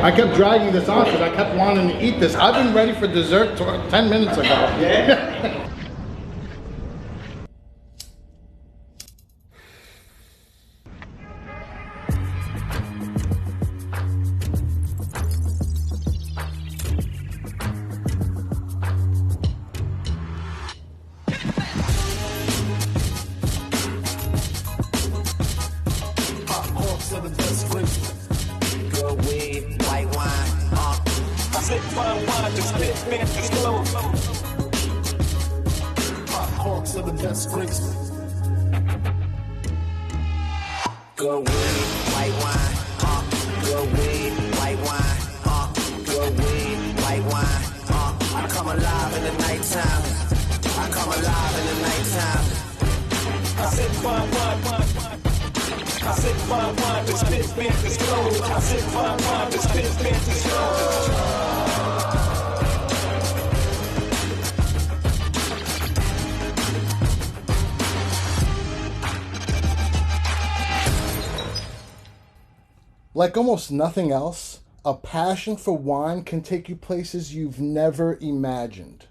I kept dragging this on because I kept wanting to eat this. I've been ready for dessert 10 minutes ago. Yeah? Good weed, white wine, good weed, white wine, good weed, white wine, I come alive in the nighttime, I come alive in the nighttime. I said fine wine, I said fine wine, just spit, just go. I said fine wine, just spit, just go. Like almost nothing else, a passion for wine can take you places you've never imagined.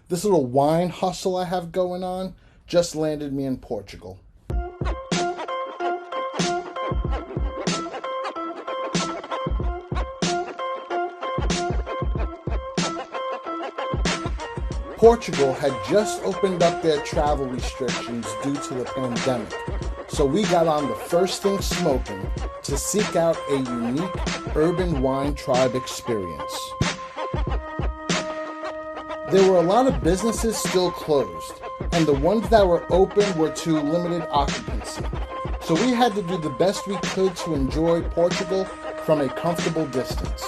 This little wine hustle I have going on just landed me in Portugal. Portugal had just opened up their travel restrictions due to the pandemic, so we got on the first thing smoking to seek out a unique urban wine tribe experience. There were a lot of businesses still closed, and the ones that were open were to limited occupancy, so we had to do the best we could to enjoy Portugal from a comfortable distance.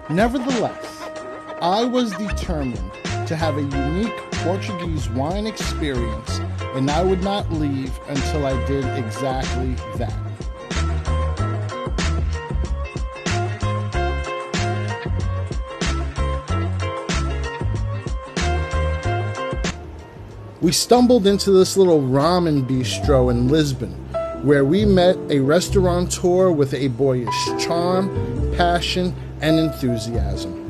Nevertheless, I was determined to have a unique Portuguese wine experience, and I would not leave until I did exactly that. We stumbled into this little ramen bistro in Lisbon, where we met a restaurateur with a boyish charm, passion, and enthusiasm.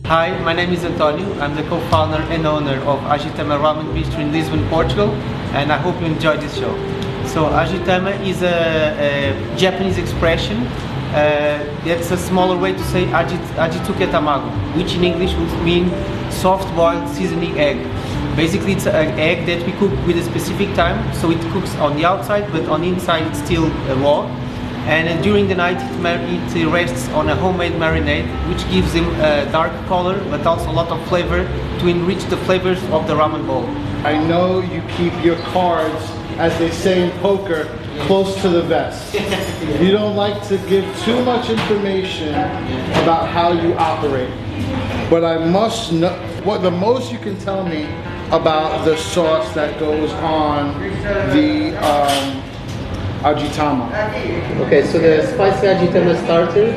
Hi, my name is Antonio. I'm the co-founder and owner of Ajitama Ramen Bistro in Lisbon, Portugal, and I hope you enjoyed this show. So Ajitama is a Japanese expression. It's a smaller way to say ajituke tamago, which in English would mean soft-boiled seasoning egg. Basically, it's an egg that we cook with a specific time, so it cooks on the outside, but on the inside it's still raw. And during the night it rests on a homemade marinade, which gives him a dark color but also a lot of flavor to enrich the flavors of the ramen bowl. I know you keep your cards, as they say in poker, close to the vest. You don't like to give too much information about how you operate. But I must know, what the most you can tell me about the sauce that goes on the Ajitama. Okay, so the spicy Ajitama starter,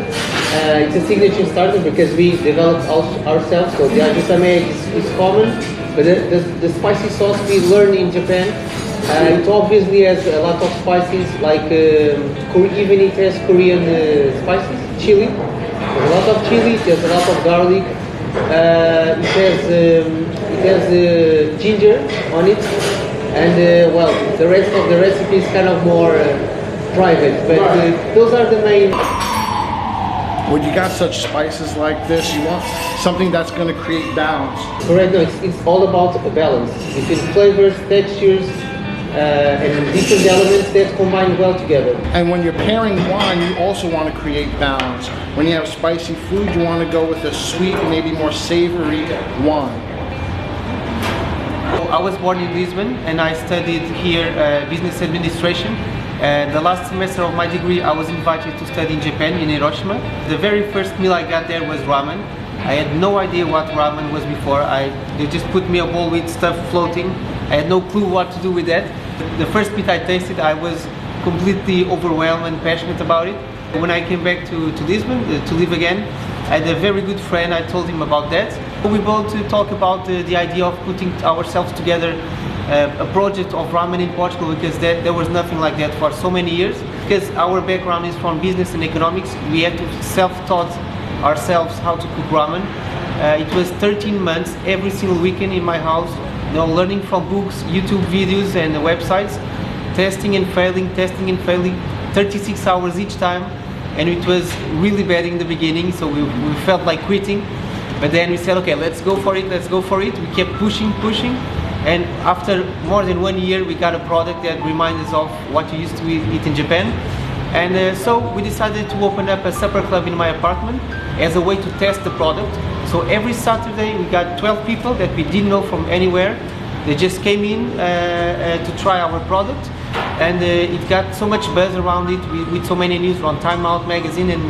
it's a signature starter because we developed ourselves. So the Ajitama egg is common, but the spicy sauce we learned in Japan. It obviously has a lot of spices, like even it has Korean spices, chili. There's a lot of chili, there's a lot of garlic. It has ginger on it. And well, the rest of the recipe is kind of more private, but those are the main. When you got such spices like this, you want something that's going to create balance. Correct, no, it's all about a balance between flavors, textures, and different elements that combine well together. And when you're pairing wine, you also want to create balance. When you have spicy food, you want to go with a sweet, maybe more savory wine. I was born in Lisbon and I studied here business administration. The last semester of my degree I was invited to study in Japan, in Hiroshima. The very first meal I got there was ramen. I had no idea what ramen was before. They just put me a bowl with stuff floating. I had no clue what to do with that. The first bit I tasted, I was completely overwhelmed and passionate about it. When I came back to Lisbon to live again, I had a very good friend. I told him about that. We both talked about the idea of putting ourselves together a project of ramen in Portugal, because there was nothing like that for so many years. Because our background is from business and economics, we had to self-taught ourselves how to cook ramen. It was 13 months every single weekend in my house, you know, learning from books, YouTube videos and websites, testing and failing, 36 hours each time. And it was really bad in the beginning, so we felt like quitting. But then we said, okay, let's go for it. We kept pushing. And after more than 1 year, we got a product that reminds us of what we used to eat in Japan. And so we decided to open up a supper club in my apartment as a way to test the product. So every Saturday, we got 12 people that we didn't know from anywhere. They just came in to try our product. And it got so much buzz around it with so many news on Time Out magazine and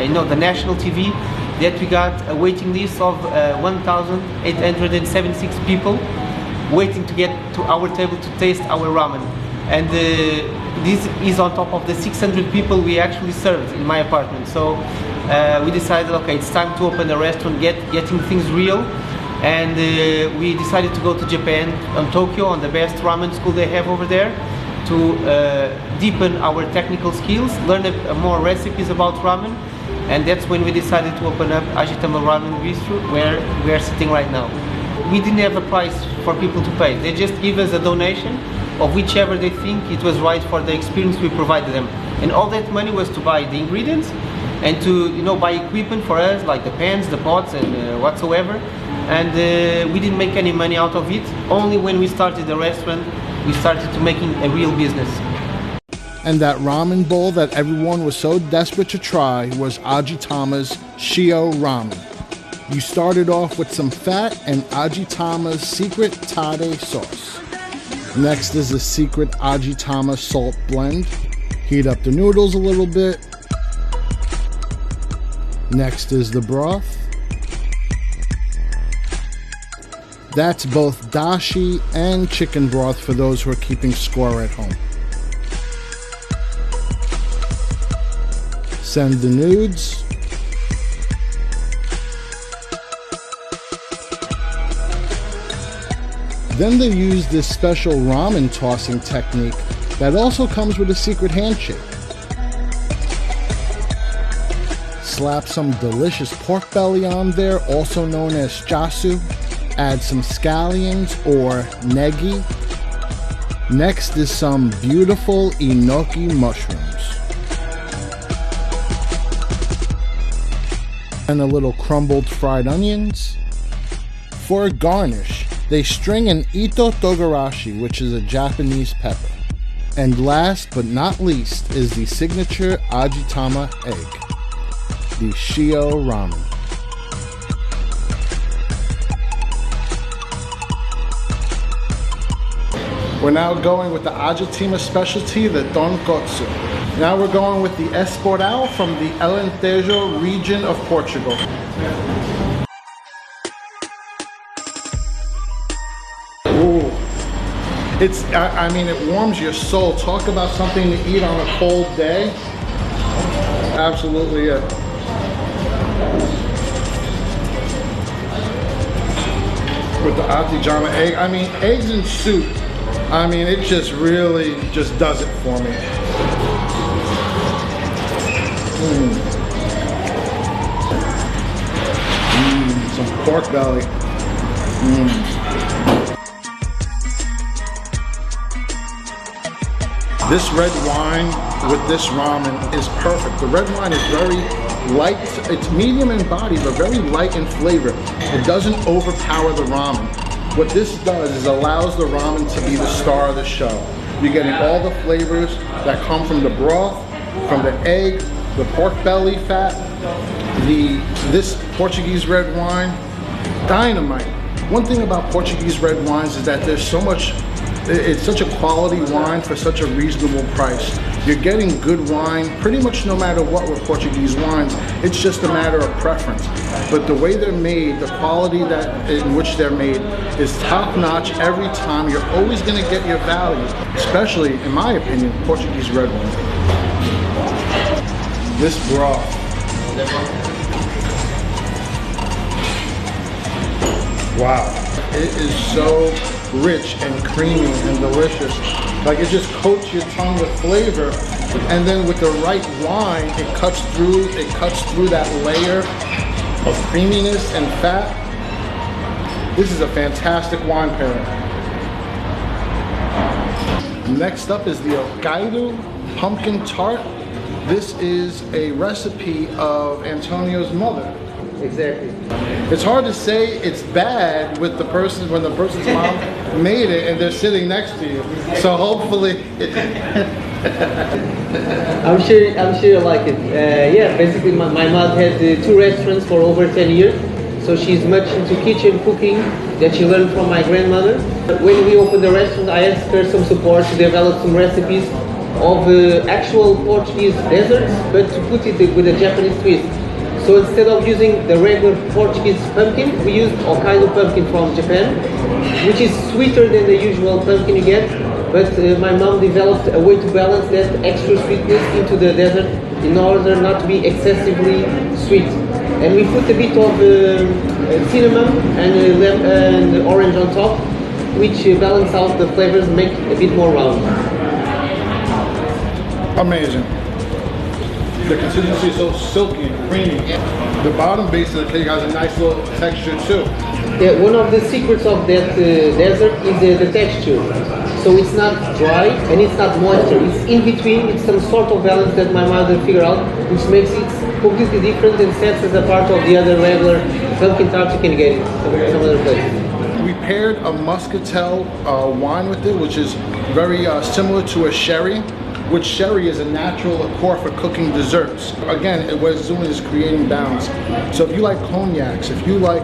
you know, the national TV, that we got a waiting list of 1,876 people waiting to get to our table to taste our ramen. And this is on top of the 600 people we actually served in my apartment. So we decided, okay, it's time to open a restaurant, getting things real. And we decided to go to Japan, on Tokyo, on the best ramen school they have over there, to deepen our technical skills, learn more recipes about ramen, and that's when we decided to open up Ajitama Ramen Bistro, where we are sitting right now. We didn't have a price for people to pay. They just give us a donation of whichever they think it was right for the experience we provided them. And all that money was to buy the ingredients and to, you know, buy equipment for us, like the pans, the pots, and whatsoever. And we didn't make any money out of it. Only when we started the restaurant, we started to making a real business. And that ramen bowl that everyone was so desperate to try was Ajitama's Shio Ramen. You started off with some fat and Ajitama's secret tade sauce. Next is the secret Ajitama salt blend. Heat up the noodles a little bit. Next is the broth. That's both dashi and chicken broth for those who are keeping score at home. Send the nudes. Then they use this special ramen tossing technique that also comes with a secret handshake. Slap some delicious pork belly on there, also known as chasu. Add some scallions or negi. Next is some beautiful enoki mushrooms. And a little crumbled fried onions. For a garnish, they string an ito togarashi, which is a Japanese pepper. And last but not least is the signature Ajitama egg, the Shio Ramen. We're now going with the Ajitama specialty, the tonkotsu. Now we're going with the Esporal from the Alentejo region of Portugal. Ooh. I mean, it warms your soul. Talk about something to eat on a cold day. Absolutely it. With the Ajitama egg. I mean, eggs and soup. I mean, it just really just does it for me. Some pork belly. This red wine with this ramen is perfect. The red wine is very light. It's medium in body, but very light in flavor. It doesn't overpower the ramen. What this does is allows the ramen to be the star of the show. You're getting all the flavors that come from the broth, from the egg, the pork belly fat, this Portuguese red wine, dynamite. One thing about Portuguese red wines is that there's so much, it's such a quality wine for such a reasonable price. You're getting good wine pretty much no matter what with Portuguese wines. It's just a matter of preference. But the way they're made, the quality in which they're made is top notch every time. You're always going to get your value, especially, in my opinion, Portuguese red wine. This broth. Wow. It is so rich and creamy and delicious. Like it just coats your tongue with flavor. And then with the right wine, it cuts through that layer of creaminess and fat. This is a fantastic wine pairing. Next up is the Gaidu pumpkin tart. This is a recipe of Antonio's mother. Exactly. It's hard to say it's bad with the person when the person's mom made it and they're sitting next to you. So hopefully, I'm sure you like it. Yeah, basically my mom had 2 restaurants for over 10 years. So she's much into kitchen cooking that she learned from my grandmother. When we opened the restaurant, I asked her some support to develop some recipes of actual Portuguese desserts, but to put it with a Japanese twist. So instead of using the regular Portuguese pumpkin, we used Hokkaido pumpkin from Japan, which is sweeter than the usual pumpkin you get. But my mom developed a way to balance that extra sweetness into the dessert in order not to be excessively sweet. And we put a bit of cinnamon and orange on top, which balance out the flavors, make a bit more round. amazing. The consistency is so silky and creamy. The bottom base of the cake has a nice little texture too. Yeah, one of the secrets of that dessert is the texture. So it's not dry and it's not moisture. It's in between. It's some sort of balance that my mother figured out, which makes it completely different and sets it apart of the other regular pumpkin tarts you can get in some other places. We paired a muscatel wine with it, which is very similar to a sherry, which sherry is a natural liqueur for cooking desserts. Again, what it's doing is creating balance. So if you like cognacs, if you like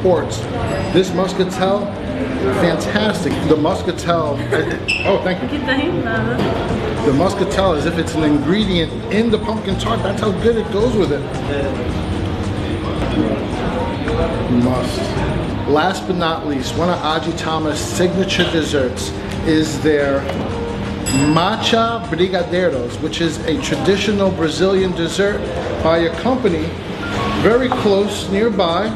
ports, this muscatel, fantastic. The muscatel, oh thank you. The muscatel, as if it's an ingredient in the pumpkin tart. That's how good it goes with it. Must. Last but not least, one of Ajitama's signature desserts is their Matcha Brigadeiros, which is a traditional Brazilian dessert by a company very close nearby.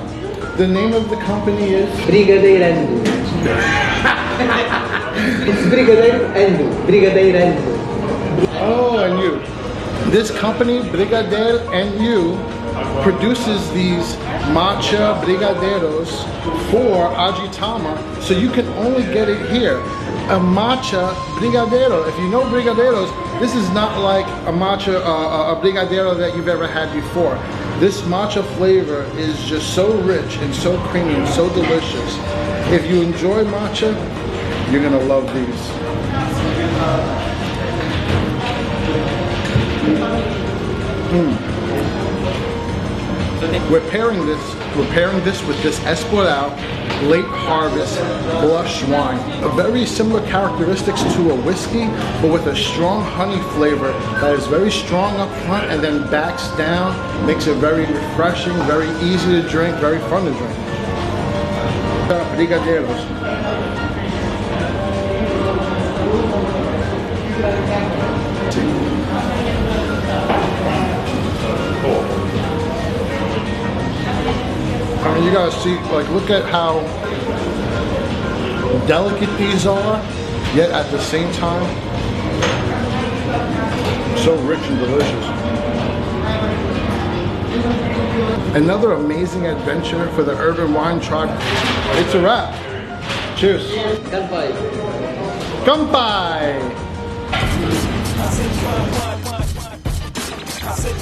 The name of the company is Brigadeirando. It's Brigadeirando. Oh, and you. This company, Brigadeiro and You, produces these Matcha Brigadeiros for Ajitama, so you can only get it here. A matcha brigadeiro. If you know brigadeiros, this is not like a matcha, a brigadeiro that you've ever had before. This matcha flavor is just so rich and so creamy and so delicious. If you enjoy matcha, you're gonna love these. We're pairing this with this Esporal late harvest blush wine. A very similar characteristics to a whiskey, but with a strong honey flavor that is very strong up front and then backs down, makes it very refreshing, very easy to drink, very fun to drink. Brigadeiros. I mean, you guys see, like, look at how delicate these are, yet at the same time, so rich and delicious. Another amazing adventure for the urban wine tribe. It's a wrap. Cheers. Kanpai. Kanpai! I said,